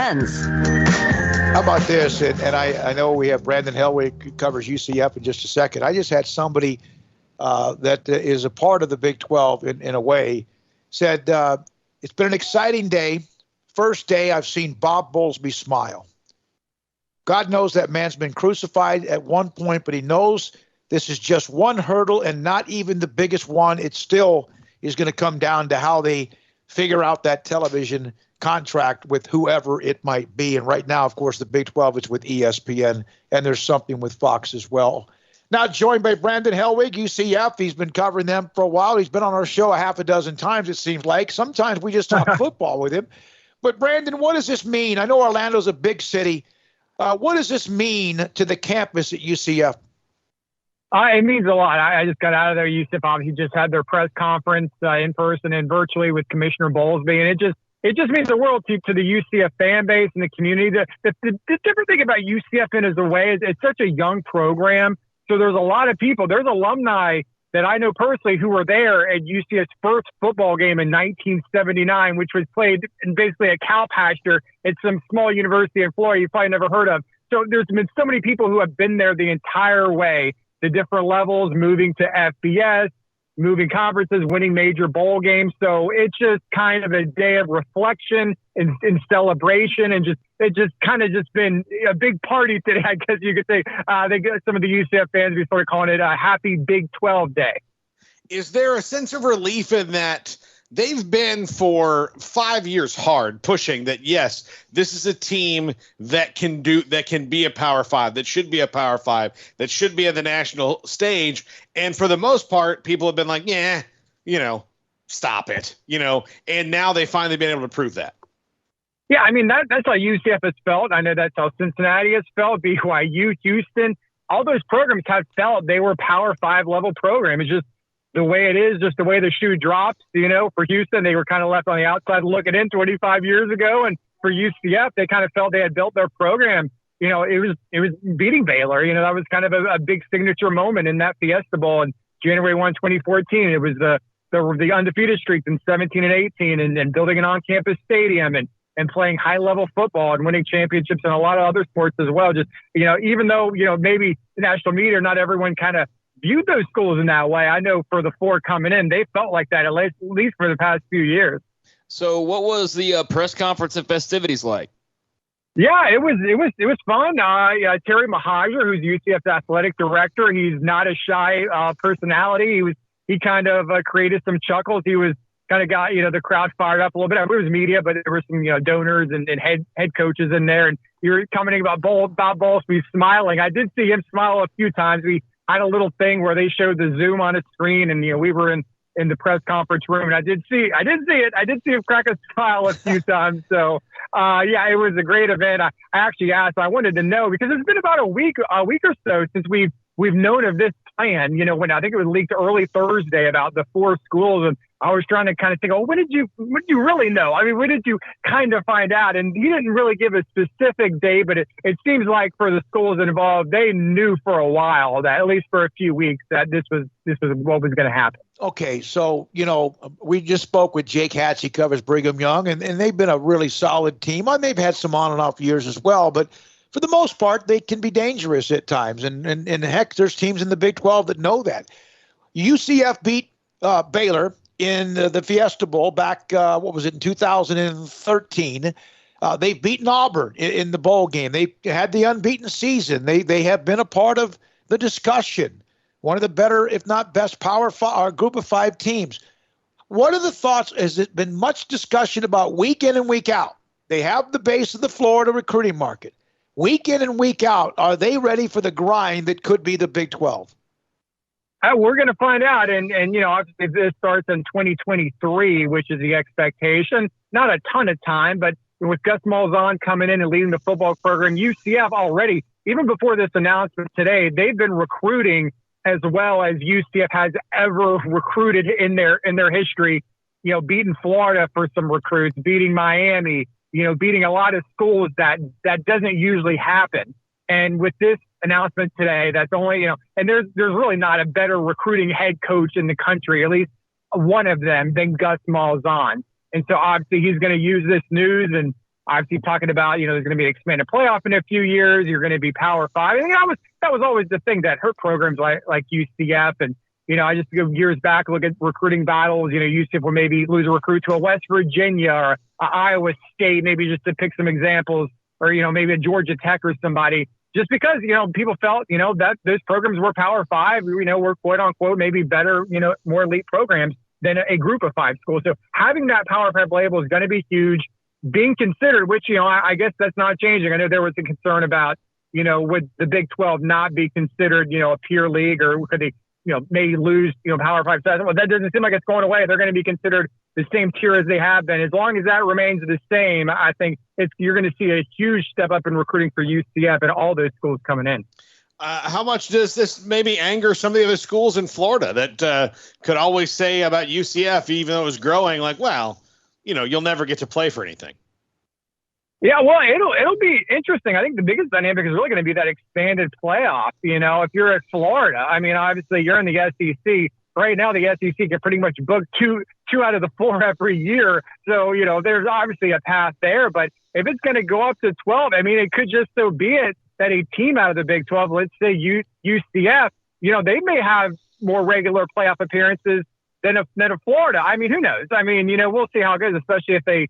friends. How about this? And I know we have Brandon Helwig who covers UCF in just a second. I just had somebody that is a part of the Big 12 in a way said, it's been an exciting day. First day I've seen Bob Bowlesby smile. God knows that man's been crucified at one point, but he knows this is just one hurdle and not even the biggest one. It still is going to come down to how they figure out that television contract with whoever it might be. And right now, of course, the Big 12 is with ESPN, and there's something with Fox as well. Now joined by Brandon Helwig, UCF. He's been covering them for a while. He's been on our show a half a dozen times, it seems like. Sometimes we just talk football with him. But Brandon, what does this mean? I know Orlando's a big city. What does this mean to the campus at UCF? It means a lot. I just got out of there. UCF obviously just had their press conference in person and virtually with Commissioner Bowlesby, and it just means the world to the UCF fan base and the community. The different thing about UCF is the way it's such a young program. So there's a lot of people. There's alumni that I know personally who were there at UCF's first football game in 1979, which was played in basically a cow pasture at some small university in Florida you probably never heard of. So there's been so many people who have been there the entire way, the different levels, moving to FBS, moving conferences, winning major bowl games. So it's just kind of a day of reflection and celebration, and it just kind of just been a big party today. I guess you could say some of the UCF fans, we started calling it a happy Big 12 day. Is there a sense of relief in that they've been for 5 years hard pushing that, yes, this is a team that can be a Power 5, that should be a Power 5, that should be at the national stage. And for the most part, people have been like, yeah, stop it, and now they finally been able to prove that. Yeah, I mean, that's how UCF has felt. I know that's how Cincinnati has felt, BYU, Houston. All those programs have felt they were Power 5 level program. It's just the way it is, just the way the shoe drops. For Houston, they were kind of left on the outside looking in 25 years ago. And for UCF, they kind of felt they had built their program. It was beating Baylor. That was kind of a big signature moment in that Fiesta Bowl in January 1, 2014. It was the undefeated streak in 17 and 18 and building an on-campus stadium and playing high-level football and winning championships and a lot of other sports as well. Just, even though, maybe the national media, not everyone kind of viewed those schools in that way. I know for the four coming in, they felt like that, at least for the past few years. So what was the press conference and festivities like? Yeah, it was fun. Terry Mahajer, who's UCF's athletic director, he's not a shy personality. He kind of created some chuckles. He was kind of got, the crowd fired up a little bit. It was media, but there were some, donors and head coaches in there. And you're commenting about Bob Bowlesby smiling. I did see him smile a few times. We had a little thing where they showed the Zoom on a screen, and we were in the press conference room, and I did see it. I did see him crack a smile a few times. So it was a great event. I actually asked. I wanted to know because it's been about a week or so since we've known of this plan. When I think it was leaked early Thursday about the 4 schools, and I was trying to kind of think, when did you really know? I mean, when did you kind of find out? And he didn't really give a specific day, but it seems like for the schools involved, they knew for a while that, at least for a few weeks, that this was what was going to happen. Okay, so, we just spoke with Jake Hatch. He covers Brigham Young, and they've been a really solid team. And they've had some on and off years as well, but for the most part, they can be dangerous at times. And heck, there's teams in the Big 12 that know that. UCF beat Baylor in the Fiesta Bowl back, in 2013. They've beaten Auburn in the bowl game. They had the unbeaten season. They have been a part of the discussion. One of the better, if not best, Power 5 or group of 5 teams. What are the thoughts? Has it been much discussion about week in and week out? They have the base of the Florida recruiting market. Week in and week out, are they ready for the grind that could be the Big 12? We're going to find out. And obviously this starts in 2023, which is the expectation. Not a ton of time, but with Gus Malzahn coming in and leading the football program, UCF already, even before this announcement today, they've been recruiting as well as UCF has ever recruited in their history, beating Florida for some recruits, beating Miami, beating a lot of schools that doesn't usually happen. And with this announcement today, that's only, and there's really not a better recruiting head coach in the country, at least one of them, than Gus Malzahn. And so obviously he's going to use this news and obviously talking about, there's going to be an expanded playoff in a few years. You're going to be Power Five. I think that was always the thing that hurt programs like UCF. And, I just go years back, look at recruiting battles. UCF will maybe lose a recruit to a West Virginia or a Iowa State, maybe just to pick some examples, or, maybe a Georgia Tech or somebody, just because, people felt, that those programs were Power Five, were quote unquote, maybe better, more elite programs than a group of 5 schools. So having that Power Five label is going to be huge. Being considered, which, I guess that's not changing. I know there was a concern about, would the Big 12 not be considered, a peer league, or could they, maybe lose, Power Five status? Well, that doesn't seem like it's going away. They're going to be considered the same tier as they have been. As long as that remains the same, I think you're going to see a huge step up in recruiting for UCF and all those schools coming in. How much does this maybe anger some of the other schools in Florida that could always say about UCF, even though it was growing, like, well, you'll never get to play for anything? Yeah, well, it'll be interesting. I think the biggest dynamic is really going to be that expanded playoff. If you're at Florida, I mean, obviously you're in the SEC. Right now, the SEC can pretty much book two out of the 4 every year. So, there's obviously a path there. But if it's going to go up to 12, I mean, it could just so be it that a team out of the Big 12, let's say UCF, they may have more regular playoff appearances than a Florida. I mean, who knows? I mean, we'll see how it goes, especially if they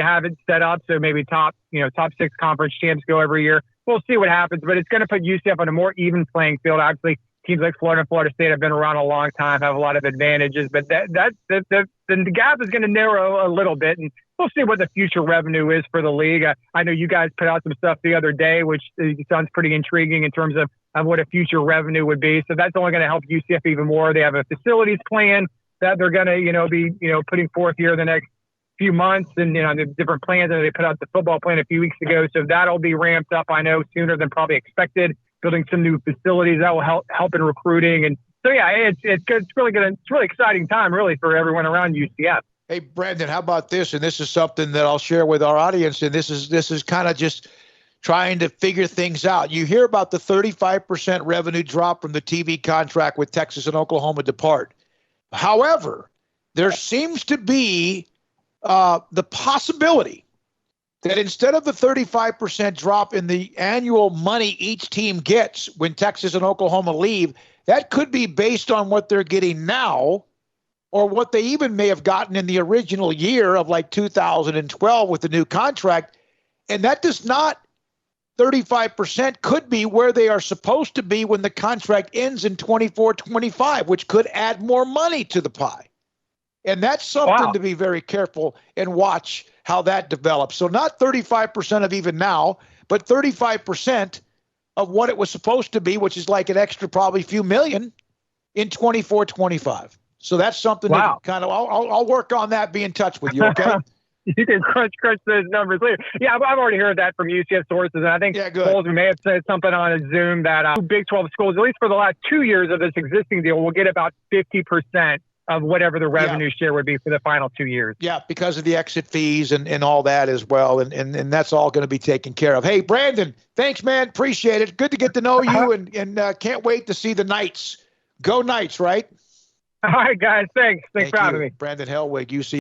have it set up so maybe top 6 conference champs go every year. We'll see what happens, but it's going to put UCF on a more even playing field. Obviously, teams like Florida and Florida State have been around a long time, have a lot of advantages, but the gap is going to narrow a little bit, and we'll see what the future revenue is for the league. I know you guys put out some stuff the other day, which sounds pretty intriguing in terms of what a future revenue would be. So that's only going to help UCF even more. They have a facilities plan that they're going to, be, putting forth here the next few months, and the different plans. And they put out the football plan a few weeks ago, so that'll be ramped up, I know, sooner than probably expected. Building some new facilities that will help in recruiting, and so yeah, it's good. It's really exciting time, really, for everyone around UCF. Hey, Brandon, how about this? And this is something that I'll share with our audience, and this is kind of just trying to figure things out. You hear about the 35% revenue drop from the TV contract with Texas and Oklahoma depart. However, there seems to be the possibility that instead of the 35% drop in the annual money each team gets when Texas and Oklahoma leave, that could be based on what they're getting now, or what they even may have gotten in the original year of like 2012 with the new contract. And that does not, 35% could be where they are supposed to be when the contract ends in 24-25, which could add more money to the pie. And that's something to be very careful and watch how that develops. So not 35% of even now, but 35% of what it was supposed to be, which is like an extra probably few million in 24-25. So that's something to kind of, I'll work on that, be in touch with you, okay? You can crunch those numbers later. Yeah, I've already heard that from UCF sources, and I think Bolton may have said something on a Zoom that Big 12 schools, at least for the last 2 years of this existing deal, will get about 50% of whatever the revenue share would be for the final 2 years. Yeah, because of the exit fees and all that as well, and that's all going to be taken care of. Hey, Brandon, thanks, man. Appreciate it. Good to get to know you, and can't wait to see the Knights. Go Knights, right? All right, guys. Thanks for having me. Brandon Hellwig, UC.